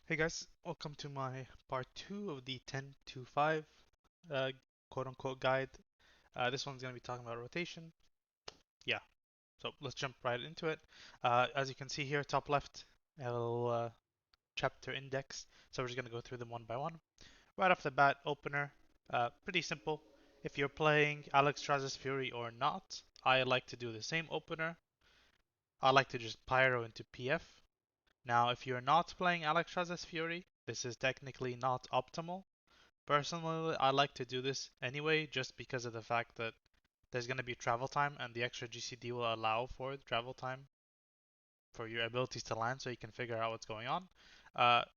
Hey guys, welcome to my part 2 of the 10 to 5 uh, quote unquote guide. This one's going to be talking about rotation. Yeah, so let's jump right into it. As you can see here, top left, a little chapter index. So we're just going to go through them one by one. Right off the bat, opener, pretty simple. If you're playing Alexstrasza's Fury or not, I like to do the same opener. I like to just pyro into PF. Now, if you're not playing Alexstrasza's Fury, this is technically not optimal. Personally, I like to do this anyway, just because of the fact that there's going to be travel time, and the extra GCD will allow for travel time for your abilities to land so you can figure out what's going on.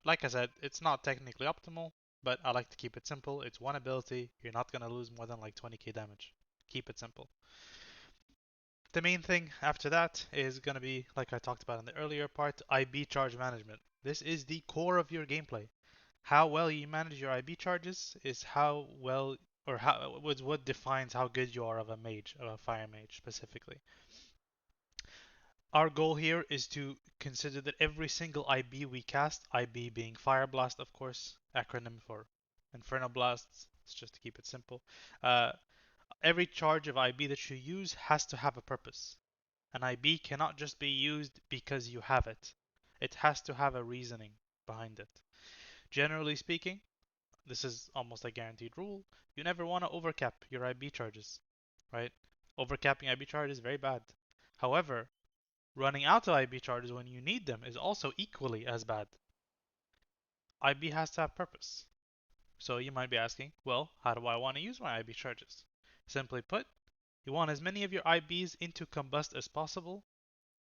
Like I said, it's not technically optimal, but I like to keep it simple. It's one ability, you're not going to lose more than like 20k damage. Keep it simple. The main thing after that is going to be, like I talked about in the earlier part, IB charge management. This is the core of your gameplay. How well you manage your IB charges is how well, or how was what defines how good you are of a mage, of a fire mage specifically. Our goal here is to consider that every single IB we cast, IB being Fire Blast, of course, acronym for Inferno Blasts, it's just to keep it simple. Uh, every charge of IB that you use has to have a purpose. An IB cannot just be used because you have it. It has to have a reasoning behind it. Generally speaking, this is almost a guaranteed rule. You never want to overcap your IB charges, right? Overcapping IB charges is very bad. However, running out of IB charges when you need them is also equally as bad. IB has to have purpose. So you might be asking, well, how do I want to use my IB charges? Simply put, you want as many of your IBs into Combust as possible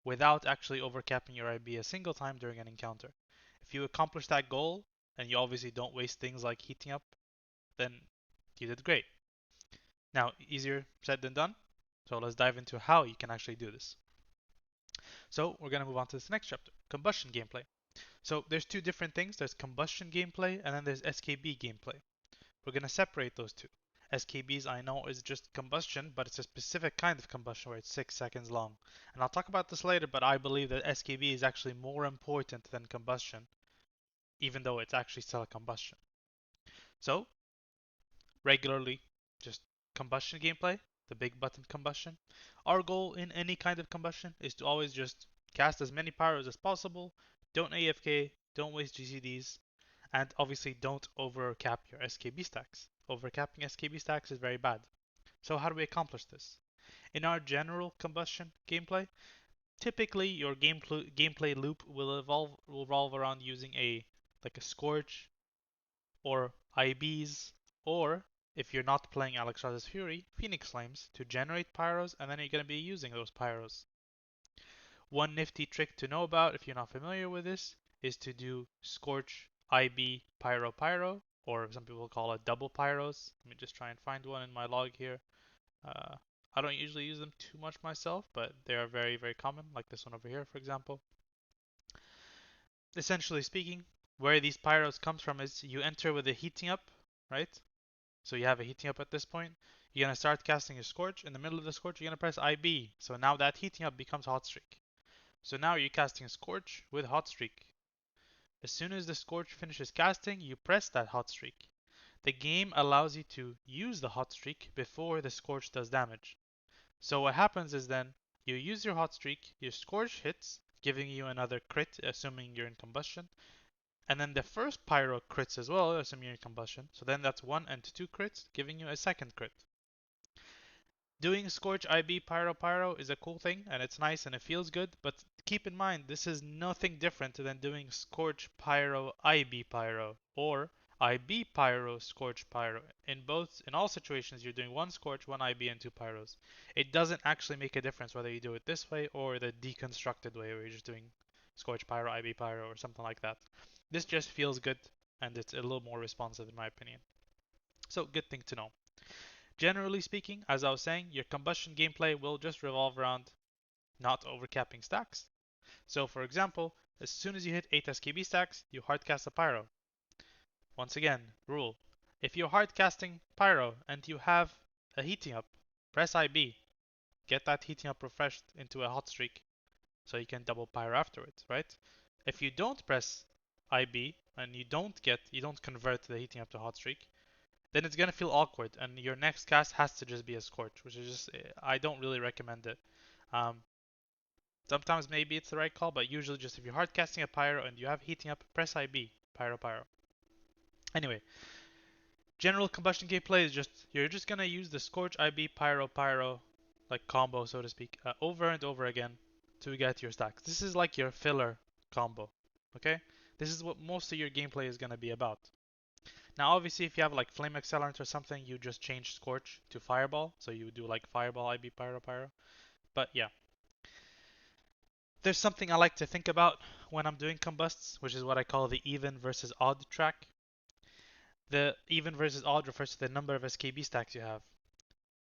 without actually overcapping your IB a single time during an encounter. If you accomplish that goal, and you obviously don't waste things like heating up, then you did great. Now, easier said than done. So let's dive into how you can actually do this. So we're going to move on to this next chapter, combustion gameplay. So there's two different things. There's combustion gameplay and then there's SKB gameplay. We're going to separate those two. SKBs I know is just combustion, but it's a specific kind of combustion where it's 6 seconds long. And I'll talk about this later, but I believe that SKB is actually more important than combustion, even though it's actually still a combustion. So regularly just combustion gameplay, the big button combustion. Our goal in any kind of combustion is to always just cast as many pyros as possible, don't AFK, don't waste GCDs, and obviously don't overcap your SKB stacks. Overcapping SKB stacks is very bad. So how do we accomplish this? In our general combustion gameplay, typically your gameplay loop will revolve around using a like a Scourge or IBs, or if you're not playing Alexstrasza's Fury, Phoenix Flames to generate pyros, and then you're going to be using those pyros. One nifty trick to know about if you're not familiar with this is to do Scorch, IB, Pyro, Pyro, or some people call it double pyros. Let me just try and find one in my log here. Uh, I don't usually use them too much myself, but they are very, very common, like this one over here, for example. Essentially speaking, where these pyros comes from is you enter with a heating up, right? So you have a heating up at this point. You're going to start casting your Scorch. In the middle of the Scorch, you're going to press IB. So now that heating up becomes Hot Streak. So now you're casting Scorch with Hot Streak. As soon as the Scorch finishes casting, you press that Hot Streak. The game allows you to use the Hot Streak before the Scorch does damage. So what happens is then you use your Hot Streak, your Scorch hits, giving you another crit, assuming you're in Combustion. And then the first Pyro crits as well, assuming you're in Combustion. So then that's 1 and 2 crits, giving you a second crit. Doing Scorch IB Pyro Pyro is a cool thing and it's nice and it feels good, but keep in mind this is nothing different than doing Scorch Pyro IB Pyro or IB Pyro Scorch Pyro. In all situations you're doing one Scorch, one IB and two Pyros. It doesn't actually make a difference whether you do it this way or the deconstructed way where you're just doing Scorch Pyro IB Pyro or something like that. This just feels good and it's a little more responsive in my opinion. So good thing to know. Generally speaking, as I was saying, your combustion gameplay will just revolve around not overcapping stacks. So for example, as soon as you hit 8 SKB stacks, you hardcast a Pyro. Once again, rule. If you're hardcasting Pyro and you have a heating up, press IB. Get that heating up refreshed into a hot streak so you can double Pyro afterwards, right? If you don't press IB and you don't convert the heating up to hot streak, then it's gonna feel awkward, and your next cast has to just be a scorch, which is just I don't really recommend it. Um, Sometimes maybe it's the right call, but usually just if you're hard casting a pyro and you have heating up, press IB, pyro pyro. Anyway, general combustion gameplay is just you're just gonna use the scorch IB pyro pyro like combo so to speak over and over again to get your stacks. This is like your filler combo. Okay, this is what most of your gameplay is gonna be about. Now, obviously, if you have like Flame Accelerant or something, you just change Scorch to Fireball. So you would do like Fireball, IB, Pyro, Pyro. But yeah, there's something I like to think about when I'm doing Combusts, which is what I call the even versus odd track. The even versus odd refers to the number of SKB stacks you have.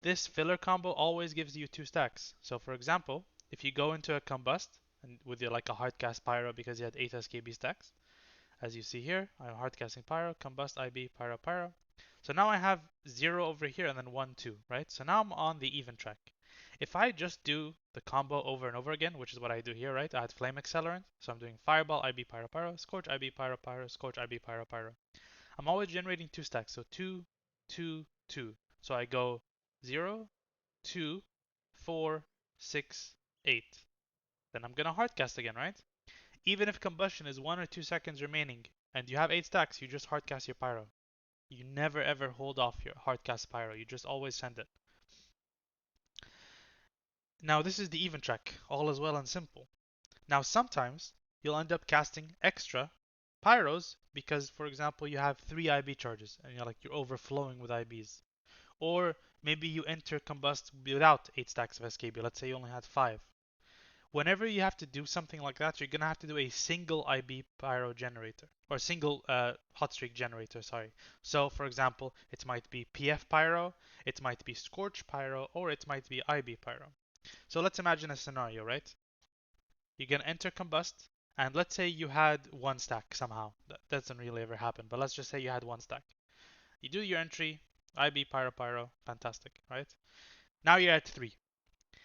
This filler combo always gives you 2 stacks. So for example, if you go into a Combust and with your like a hardcast Pyro because you had 8 SKB stacks, as you see here, I'm hardcasting Pyro, Combust, IB, Pyro, Pyro. So now I have 0 over here and then 1, 2, right? So now I'm on the even track. If I just do the combo over and over again, which is what I do here, right? I had Flame Accelerant, so I'm doing Fireball, IB, Pyro, Pyro, Scorch, IB, Pyro, Pyro, Scorch, IB, Pyro, Pyro. I'm always generating 2 stacks, so 2, 2, 2. So I go 0, 2, 4, 6, 8. Then I'm gonna hardcast again, right? Even if combustion is 1 or 2 seconds remaining and you have 8 stacks, you just hardcast your pyro. You never ever hold off your hardcast pyro, you just always send it. Now this is the even track, all is well and simple. Now sometimes you'll end up casting extra pyros because for example you have 3 IB charges and you're overflowing with IBs. Or maybe you enter combust without 8 stacks of SKB, let's say you only had 5. Whenever you have to do something like that, you're gonna have to do a single IB pyro generator or single hot streak generator. Sorry. So, for example, it might be PF pyro, it might be scorch pyro, or it might be IB pyro. So let's imagine a scenario, right? You're gonna enter combust, and let's say you had 1 stack somehow. That doesn't really ever happen, but let's just say you had 1 stack. You do your entry, IB pyro pyro, fantastic, right? Now you're at 3.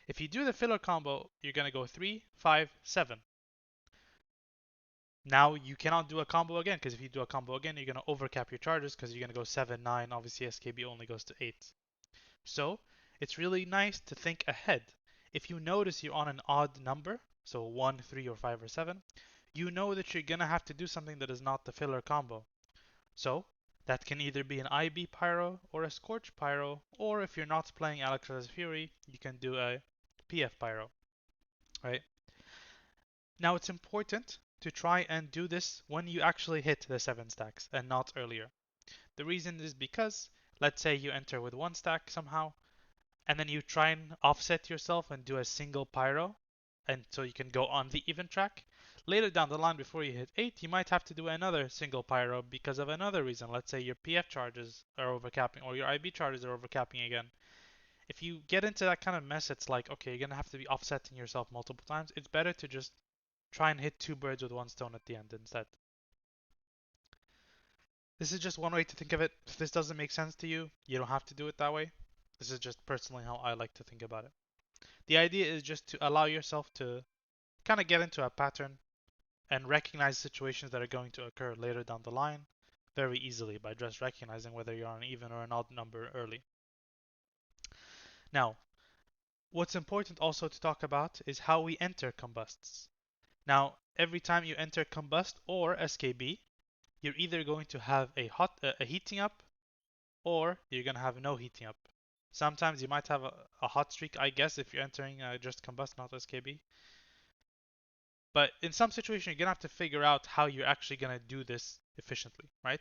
If you do the filler combo, you're gonna go 3, 5, 7. Now you cannot do a combo again because if you do a combo again, you're going to overcap your charges because you're going to go 7, 9. Obviously, SKB only goes to 8. So it's really nice to think ahead. If you notice you're on an odd number, so 1, 3, or 5, or 7, you know that you're going to have to do something that is not the filler combo. So that can either be an IB Pyro or a Scorch Pyro, or if you're not playing Alexstras's Fury, you can do a PF Pyro, right? Now it's important to try and do this when you actually hit the 7 stacks and not earlier. The reason is because, let's say you enter with 1 stack somehow, and then you try and offset yourself and do a single pyro, and so you can go on the even track. Later down the line, before you hit 8, you might have to do another single pyro because of another reason. Let's say your PF charges are overcapping or your IB charges are overcapping again. If you get into that kind of mess, it's like, okay, you're going to have to be offsetting yourself multiple times. It's better to just try and hit 2 birds with 1 stone at the end instead. This is just one way to think of it. If this doesn't make sense to you, you don't have to do it that way. This is just personally how I like to think about it. The idea is just to allow yourself to kind of get into a pattern and recognize situations that are going to occur later down the line very easily by just recognizing whether you're on an even or an odd number early. Now, what's important also to talk about is how we enter combusts. Now, every time you enter combust or SKB, you're either going to have a heating up or you're going to have no heating up. Sometimes you might have a hot streak, I guess, if you're entering just combust, not SKB. But in some situations, you're going to have to figure out how you're actually going to do this efficiently, right?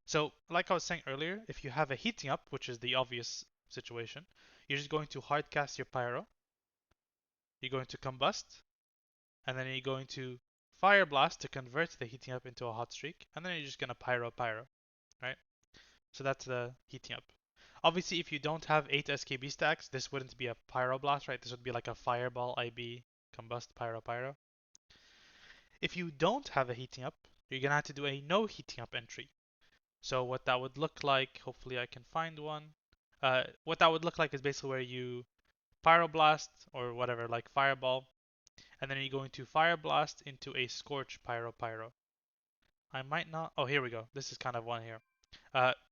So, like I was saying earlier, if you have a heating up, which is the obvious situation, you're just going to hardcast your pyro, you're going to combust, and then you're going to fire blast to convert the heating up into a hot streak, and then you're just going to pyro pyro, right? So that's the heating up. Obviously, if you don't have 8 SKB stacks, this wouldn't be a pyroblast, right? This would be like a fireball IB combust pyro pyro. If you don't have a heating up, you're gonna have to do a no heating up entry. So what that would look like, hopefully I can find one. What that would look like is basically where you pyroblast or whatever, like fireball, and then you're going to fireblast into a scorch pyro pyro. I might not. Oh, here we go. This is kind of one here.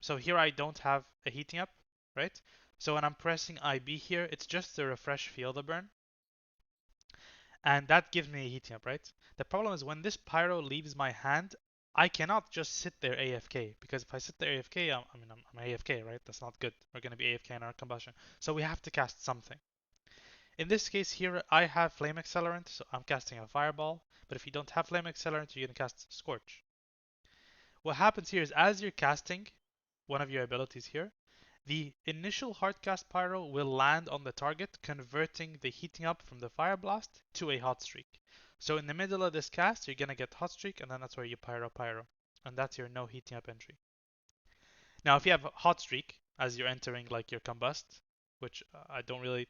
So here I don't have a heating up, right? So when I'm pressing IB here, it's just to refresh field of burn, and that gives me a heating up, right? The problem is when this pyro leaves my hand, I cannot just sit there AFK, because if I sit there AFK, I'm AFK, right? That's not good. We're going to be AFK in our combustion. So we have to cast something. In this case here, I have Flame Accelerant, so I'm casting a Fireball. But if you don't have Flame Accelerant, you're going to cast Scorch. What happens here is as you're casting one of your abilities here, the initial hardcast pyro will land on the target, converting the heating up from the fire blast to a hot streak. So in the middle of this cast, you're gonna get hot streak, and then that's where you pyro, and that's your no heating up entry. Now, if you have hot streak as you're entering like your combust, which I don't really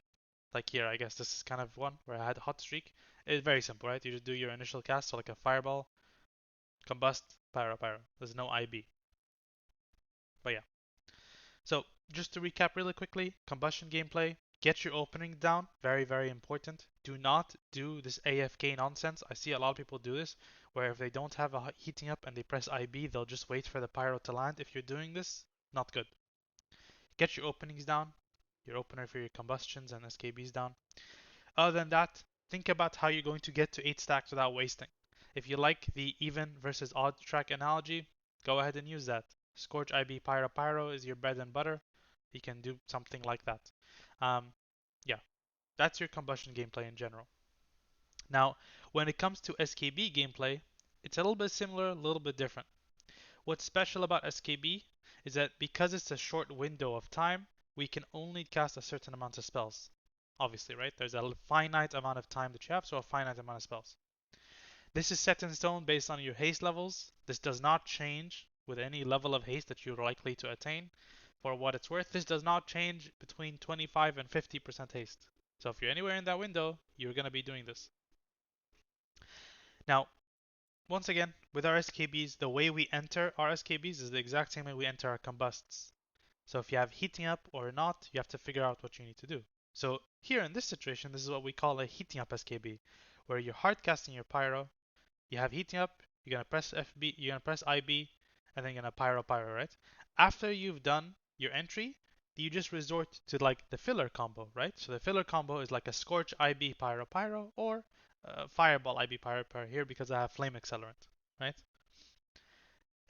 like here, I guess this is kind of one where I had hot streak. It's very simple, right? You just do your initial cast, so like a fireball, combust, pyro. There's no IB, but yeah. So just to recap really quickly, combustion gameplay, get your opening down, very important. Do not do this AFK nonsense. I see a lot of people do this, where if they don't have a heating up and they press IB, they'll just wait for the pyro to land. If you're doing this, not good. Get your openings down, your opener for your combustions and SKBs down. Other than that, think about how you're going to get to 8 stacks without wasting. If you like the even versus odd track analogy, go ahead and use that. Scorch IB Pyro is your bread and butter. You can do something like that. Um, yeah, that's your combustion gameplay in general. Now, when it comes to SKB gameplay, it's a little bit similar, a little bit different. What's special about SKB is that because it's a short window of time, we can only cast a certain amount of spells. Obviously, right? There's a finite amount of time that you have, so a finite amount of spells. This is set in stone based on your haste levels. This does not change with any level of haste that you're likely to attain. For what it's worth, this does not change between 25 and 50% haste. So if you're anywhere in that window, you're going to be doing this. Now, once again, with our SKBs, the way we enter our SKBs is the exact same way we enter our combusts. So if you have heating up or not, you have to figure out what you need to do. So here in this situation, this is what we call a heating up SKB, where you're hard casting your pyro, you have heating up, you're gonna press FB, you're gonna press IB, and then you're gonna pyro, right? After you've done your entry, you just resort to like the filler combo, right? So the filler combo is like a Scorch IB pyro, or Fireball IB pyro here because I have Flame Accelerant, right?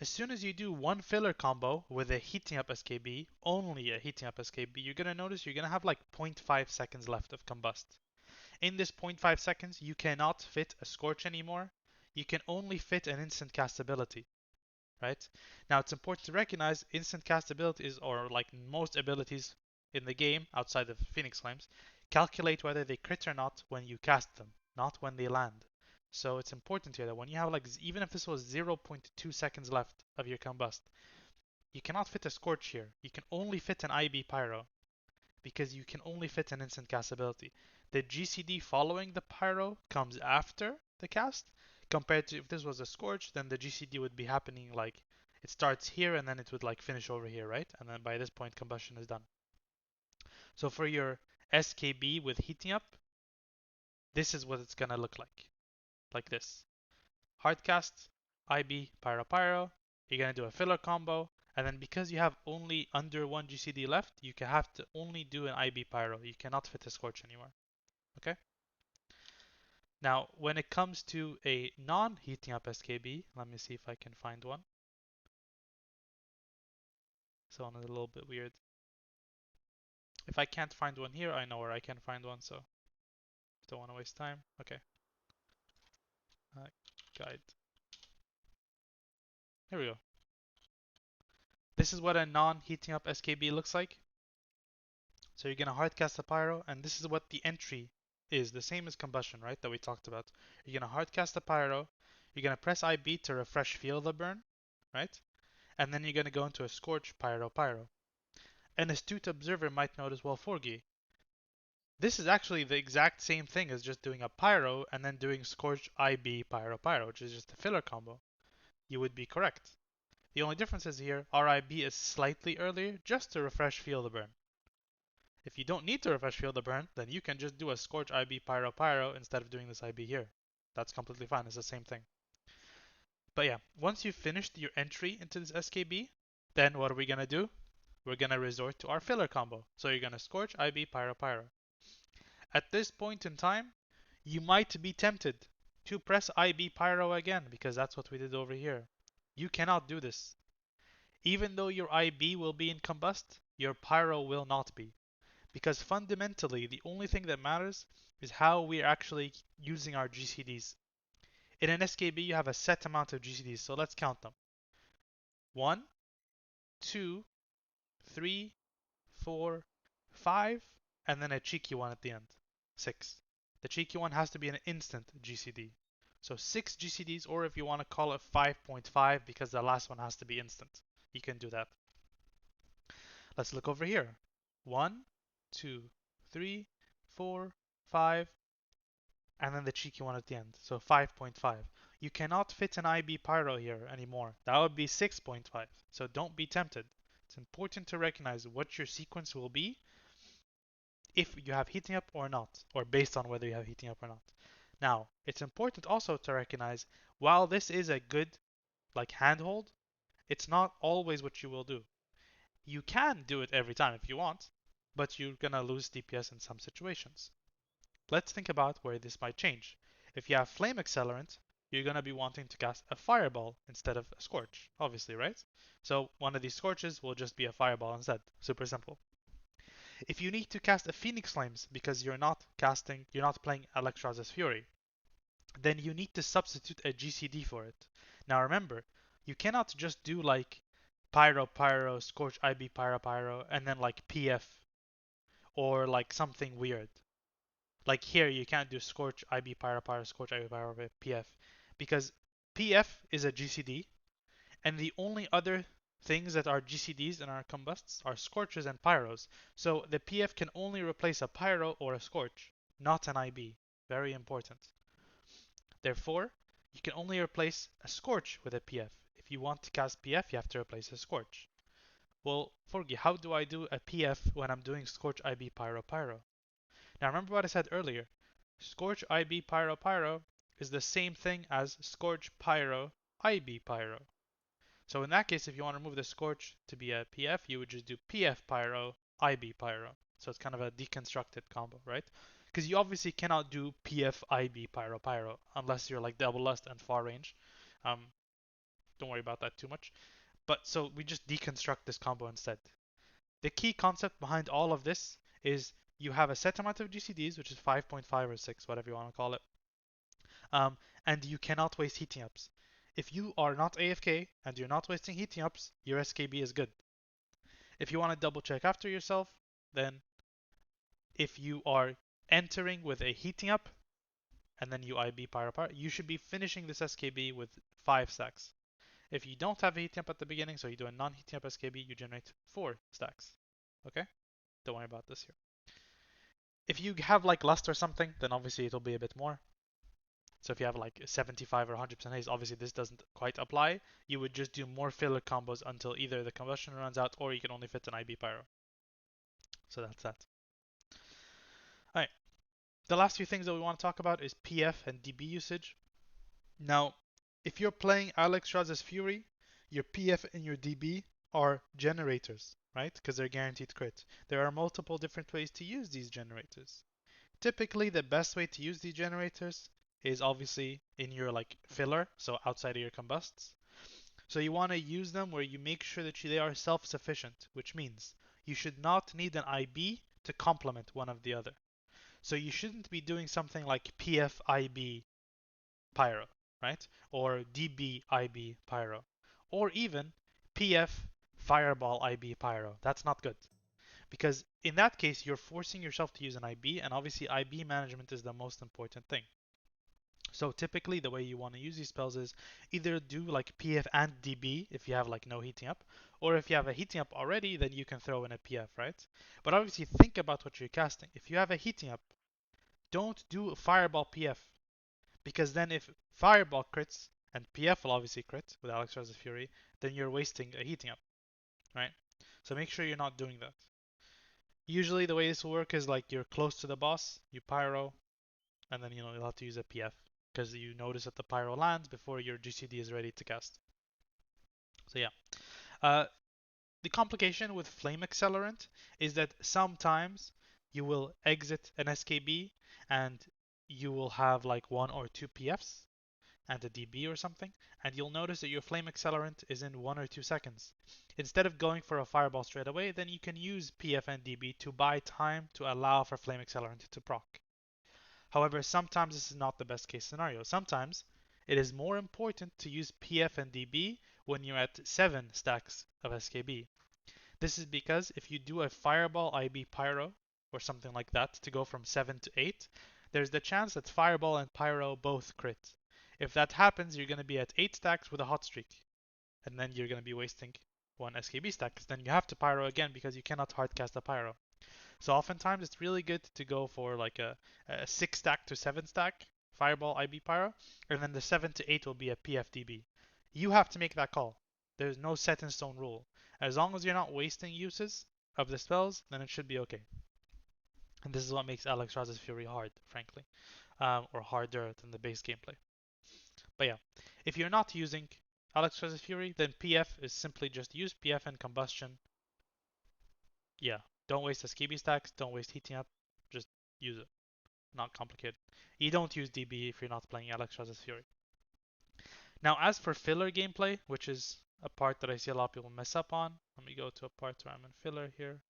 As soon as you do one filler combo with a heating up SKB, only a heating up SKB, you're gonna notice you're gonna have like 0.5 seconds left of combust. In this 0.5 seconds, you cannot fit a Scorch anymore. You can only fit an instant cast ability, right? Now it's important to recognize instant cast abilities, or like most abilities in the game outside of Phoenix Flames, calculate whether they crit or not when you cast them, not when they land. So it's important here that when you have like, even if this was 0.2 seconds left of your combust, you cannot fit a Scorch here. You can only fit an IB Pyro, because you can only fit an instant cast ability. The GCD following the Pyro comes after the cast, compared to if this was a Scorch, then the GCD would be happening like it starts here and then it would like finish over here, right? And then by this point, combustion is done. So for your SKB with heating up, this is what it's gonna look like this. Hardcast, IB, Pyro. You're gonna do a filler combo, and then because you have only under one GCD left, you can have to only do an IB Pyro. You cannot fit a Scorch anymore. Okay? Now, when it comes to a non-heating up SKB, let me see if I can find one. This one is a little bit weird. If I can't find one here, I know where I can find one, so don't want to waste time. Okay. Guide. Here we go. This is what a non-heating up SKB looks like. So you're gonna hardcast a pyro, and this is what the entry is, the same as combustion, right? That we talked about. You're gonna hardcast a pyro, you're gonna press IB to refresh field of burn, right? And then you're gonna go into a Scorch pyro. An astute observer might notice, well, Forgy, this is actually the exact same thing as just doing a pyro and then doing Scorch IB pyro, which is just a filler combo. You would be correct. The only difference is here, RIB is slightly earlier, just to refresh field of burn. If you don't need to refresh field of burn, then you can just do a Scorch IB pyro instead of doing this IB here. That's completely fine. It's the same thing. But yeah, once you've finished your entry into this SKB, then what are we gonna do? We're gonna resort to our filler combo. So you're gonna Scorch, IB, Pyro, Pyro. At this point in time, you might be tempted to press IB Pyro again because that's what we did over here. You cannot do this. Even though your IB will be in Combust, your Pyro will not be. Because fundamentally, the only thing that matters is how we're actually using our GCDs. In an SKB, you have a set amount of GCDs, so let's count them. 1, 2, 3, 4, 5, and then a cheeky one at the end. 6. The cheeky one has to be an instant GCD. So 6 GCDs, or if you want to call it 5.5 because the last one has to be instant. You can do that. Let's look over here. 1, 2, 3, 4, 5, and then the cheeky one at the end. So 5.5. You cannot fit an IB Pyro here anymore. That would be 6.5. So don't be tempted. It's important to recognize what your sequence will be if you have heating up or not, or based on whether you have heating up or not. Now, it's important also to recognize while this is a good like handhold, it's not always what you will do. You can do it every time if you want, but you're gonna lose DPS in some situations. Let's think about where this might change. If you have Flame Accelerant, you're gonna be wanting to cast a Fireball instead of a Scorch, obviously, right? So one of these Scorches will just be a Fireball instead. Super simple. If you need to cast a Phoenix Flames because you're not playing Electra's Fury, then you need to substitute a GCD for it. Now remember, you cannot just do like Pyro Pyro, Scorch IB Pyro Pyro, and then like PF or like something weird. Like here, you can't do Scorch IB Pyro Pyro, Scorch IB Pyro PF because PF is a GCD, and the only other things that are GCDs in our combusts are Scorches and Pyros. So the PF can only replace a Pyro or a Scorch, not an IB. Very important. Therefore, you can only replace a Scorch with a PF. If you want to cast PF, you have to replace a Scorch. Well, Forgy, how do I do a PF when I'm doing Scorch IB Pyro Pyro? Now remember what I said earlier. Scorch IB Pyro Pyro is the same thing as Scorch Pyro IB Pyro. So in that case, if you want to remove the Scorch to be a PF, you would just do PF Pyro, IB Pyro. So it's kind of a deconstructed combo, right? Because you obviously cannot do PF, IB, Pyro, Pyro unless you're like Double Lust and Far Range. Um, don't worry about that too much. But so we just deconstruct this combo instead. The key concept behind all of this is you have a set amount of GCDs, which is 5.5 or 6, whatever you want to call it. And you cannot waste heating ups. If you are not AFK and you're not wasting heating ups, your SKB is good. If you want to double check after yourself, then if you are entering with a heating up and then you IB Pyro Pyro, you should be finishing this SKB with 5 stacks. If you don't have a heating up at the beginning, so you do a non-heating up SKB, you generate 4 stacks. Okay? Don't worry about this here. If you have like Lust or something, then obviously it'll be a bit more. So if you have like 75 or 100% haste, obviously this doesn't quite apply. You would just do more filler combos until either the combustion runs out or you can only fit an IB Pyro. So that's that. Alright, the last few things that we want to talk about is PF and DB usage. Now, if you're playing Alexstrasza's Fury, your PF and your DB are generators, right? Because they're guaranteed crit. There are multiple different ways to use these generators. Typically, the best way to use these generators is obviously in your like filler, so outside of your combusts. So you want to use them where you make sure that they are self-sufficient, which means you should not need an IB to complement one of the other. So you shouldn't be doing something like PF IB Pyro, right? Or DB IB Pyro. Or even PF Fireball IB Pyro. That's not good. Because in that case, you're forcing yourself to use an IB, and obviously IB management is the most important thing. So typically the way you want to use these spells is either do like PF and DB if you have like no heating up, or if you have a heating up already, then you can throw in a PF, right? But obviously think about what you're casting. If you have a heating up, don't do Fireball PF, because then if Fireball crits and PF will obviously crit with Alexstrasza's Fury, then you're wasting a heating up, right? So make sure you're not doing that. Usually the way this will work is like you're close to the boss, you pyro, and then you'll have to use a PF. because you notice that the pyro lands before your GCD is ready to cast. So yeah. Uh, the complication with Flame Accelerant is that sometimes you will exit an SKB and you will have like 1 or 2 PFs and a DB or something, and you'll notice that your Flame Accelerant is in 1 or 2 seconds. Instead of going for a Fireball straight away, then you can use PF and DB to buy time to allow for Flame Accelerant to proc. However, sometimes this is not the best case scenario. Sometimes it is more important to use PF and DB when you're at 7 stacks of SKB. This is because if you do a Fireball IB Pyro or something like that to go from 7 to 8, there's the chance that Fireball and Pyro both crit. If that happens, you're going to be at 8 stacks with a hot streak, and then you're going to be wasting one SKB stack, because then you have to Pyro again because you cannot hardcast a Pyro. So oftentimes it's really good to go for like a 6 stack to 7 stack Fireball IB Pyro, and then the 7 to 8 will be a PFDB. You have to make that call. There's no set in stone rule. As long as you're not wasting uses of the spells, then it should be okay. And this is what makes Alexstrasza's Fury hard, frankly, or harder than the base gameplay. But yeah, if you're not using Alexstrasza's Fury, then PF is simply just use PF and Combustion. Yeah, don't waste SKB stacks, don't waste heating up, just use it. Not complicated. You don't use DB if you're not playing Alexstrasza's Fury. Now, as for filler gameplay, which is a part that I see a lot of people mess up on, let me go to a part where I'm in filler here.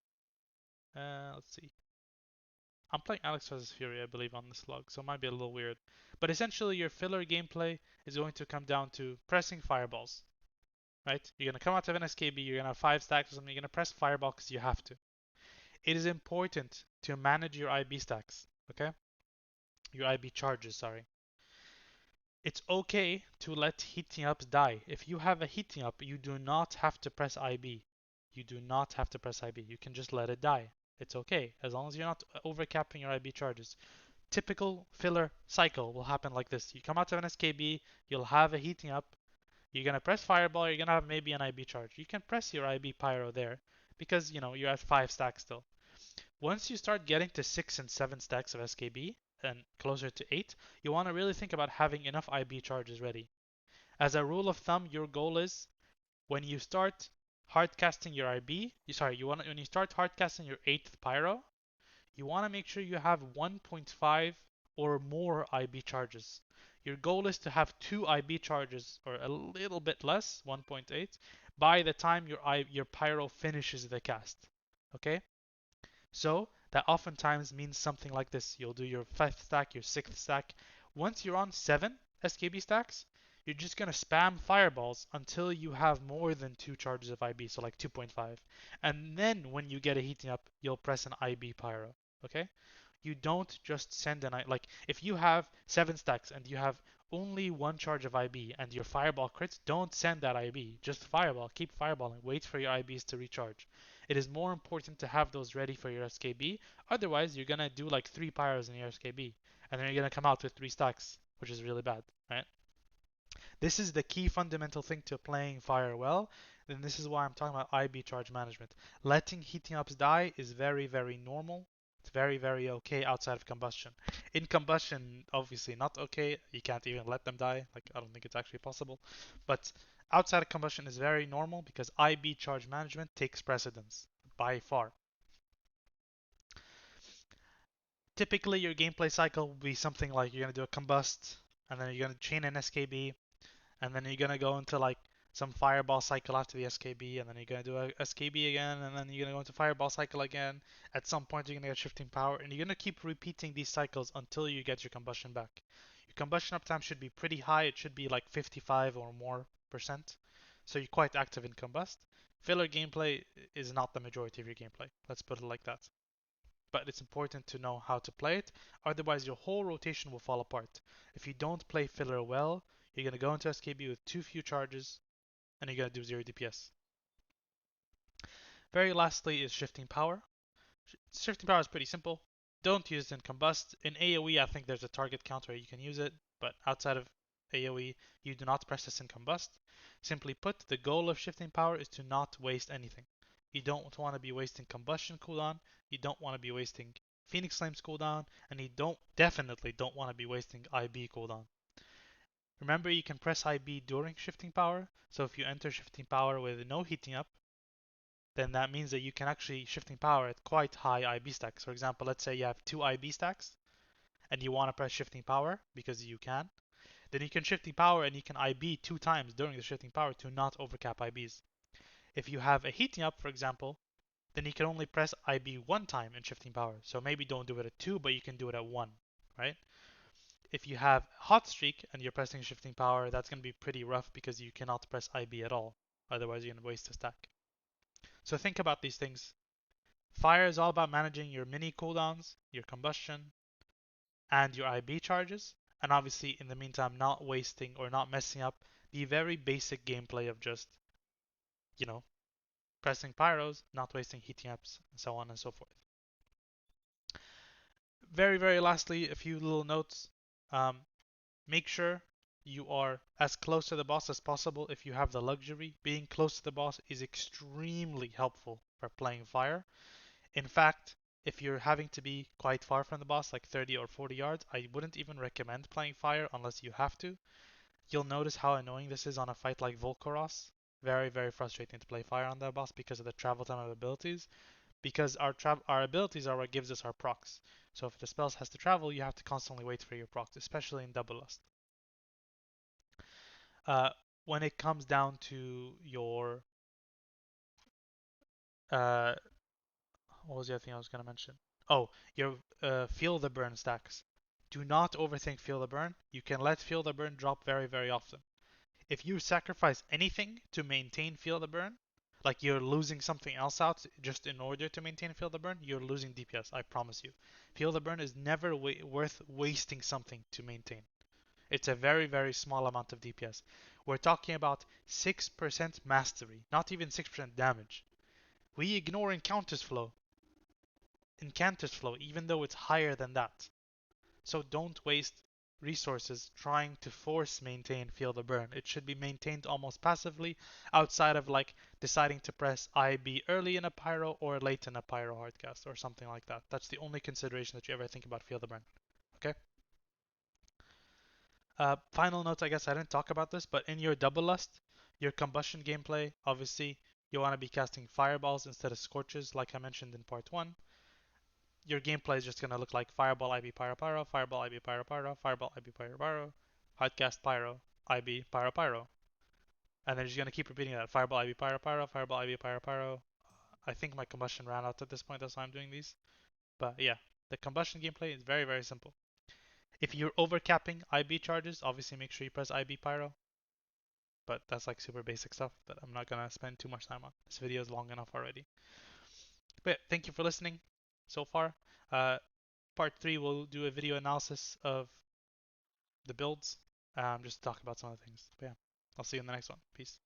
Let's see. I'm playing Alexstrasza's Fury, I believe, on this log, so it might be a little weird. But essentially, your filler gameplay is going to come down to pressing fireballs, right? You're going to come out of an SKB, you're going to have 5 stacks or something, you're going to press fireball because you have to. It is important to manage your IB stacks, okay? Your IB charges, sorry. It's okay to let heating ups die. If you have a heating up, you do not have to press IB. You do not have to press IB. You can just let it die. It's okay, as long as you're not overcapping your IB charges. Typical filler cycle will happen like this. You come out of an SKB, you'll have a heating up, you're gonna press fireball, you're gonna have maybe an IB charge. You can press your IB pyro there because you're at 5 stacks still. Once you start getting to 6 and 7 stacks of SKB and closer to 8, you want to really think about having enough IB charges ready. As a rule of thumb, your goal is when you start hardcasting your IB, when you start hardcasting your 8th pyro, you want to make sure you have 1.5 or more IB charges. Your goal is to have 2 IB charges or a little bit less, 1.8, by the time your pyro finishes the cast. Okay? So that oftentimes means something like this. You'll do your 5th stack, your 6th stack. Once you're on 7 SKB stacks, you're just going to spam fireballs until you have more than 2 charges of IB, so like 2.5. And then when you get a heating up, you'll press an IB pyro. Okay? You don't just send an like if you have 7 stacks and you have only 1 charge of IB and your fireball crits, don't send that IB. Just fireball. Keep fireballing. Wait for your IBs to recharge. It is more important to have those ready for your SKB. Otherwise, you're gonna do like 3 pyros in your SKB, and then you're gonna come out with 3 stacks, which is really bad, right? This is the key fundamental thing to playing fire well. Then this is why I'm talking about IB charge management. Letting heating ups die is very, very normal. It's very, very okay outside of combustion. In combustion, obviously not okay. You can't even let them die. Like, I don't think it's actually possible. But outside of combustion is very normal because IB charge management takes precedence by far. Typically, your gameplay cycle will be something like you're going to do a combust, and then you're going to chain an SKB, and then you're gonna go into like some fireball cycle after the SKB, and then you're gonna do a SKB again, and then you're gonna go into fireball cycle again. At some point, you're gonna get shifting power, and you're gonna keep repeating these cycles until you get your combustion back. Your combustion uptime should be pretty high. It should be like 55 or more percent. So you're quite active in combust. Filler gameplay is not the majority of your gameplay. Let's put it like that. But it's important to know how to play it. Otherwise, your whole rotation will fall apart. If you don't play filler well, you're going to go into SKB with too few charges, and you're going to do 0 DPS. Very lastly is shifting power. Shifting power is pretty simple. Don't use it in Combust. In AoE, I think there's a target count where you can use it, but outside of AoE, you do not press this in Combust. Simply put, the goal of shifting power is to not waste anything. You don't want to be wasting Combustion cooldown, you don't want to be wasting Phoenix Flames cooldown, and you definitely don't want to be wasting IB cooldown. Remember, you can press IB during shifting power. So if you enter shifting power with no heating up, then that means that you can actually shifting power at quite high IB stacks. For example, let's say you have two IB stacks and you want to press shifting power because you can. Then you can shifting power and you can IB two times during the shifting power to not overcap IBs. If you have a heating up, for example, then you can only press IB one time in shifting power. So maybe don't do it at 2, but you can do it at 1, right? If you have hot streak and you're pressing shifting power, that's going to be pretty rough because you cannot press IB at all. Otherwise, you're going to waste a stack. So think about these things. Fire is all about managing your mini cooldowns, your combustion, and your IB charges. And obviously, in the meantime, not wasting or not messing up the very basic gameplay of just, you know, pressing pyros, not wasting heating ups, and so on and so forth. Very, very lastly, a few little notes. Um, Make sure you are as close to the boss as possible if you have the luxury. Being close to the boss is extremely helpful for playing fire. In fact, if you're having to be quite far from the boss, like 30 or 40 yards, I wouldn't even recommend playing fire unless you have to. You'll notice how annoying this is on a fight like Volkoros. Very, very frustrating to play fire on that boss because of the travel time of abilities. Because our abilities are what gives us our procs. So if the spells has to travel, you have to constantly wait for your procs, especially in Double Lust. Uh, when it comes down to your uh, what was the other thing I was going to mention? Oh, your feel the burn stacks. Do not overthink feel the burn. You can let feel the burn drop very, very often. If you sacrifice anything to maintain feel the burn, like you're losing something else out just in order to maintain feel the burn, you're losing DPS. I promise you. Feel the burn is never worth wasting something to maintain. It's a very, very small amount of DPS. We're talking about 6% mastery, not even 6% damage. We ignore Incantus flow, even though it's higher than that. So don't waste resources trying to force maintain Feel the Burn. It should be maintained almost passively outside of like deciding to press IB early in a pyro or late in a pyro hardcast or something like that. That's the only consideration that you ever think about Feel the Burn. Okay? Final note, I guess I didn't talk about this, but in your Double Lust, your Combustion gameplay, obviously, you want to be casting Fireballs instead of Scorches, like I mentioned in part 1. Your gameplay is just going to look like Fireball, IB, Pyro, Pyro, Fireball, IB, Pyro, Pyro, Fireball, IB, Pyro, Pyro, Hardcast, Pyro, IB, Pyro, Pyro. And then you're just going to keep repeating that. Fireball, IB, Pyro, Pyro, Fireball, IB, Pyro, Pyro. I think my Combustion ran out at this point, that's why I'm doing these. But yeah, the Combustion gameplay is very, very simple. If you're overcapping IB charges, obviously make sure you press IB Pyro. But that's like super basic stuff that I'm not gonna spend too much time on. This video is long enough already. But thank you for listening so far. Uh, part 3 we'll do a video analysis of the builds. Just talk about some of the things. But yeah, I'll see you in the next one. Peace.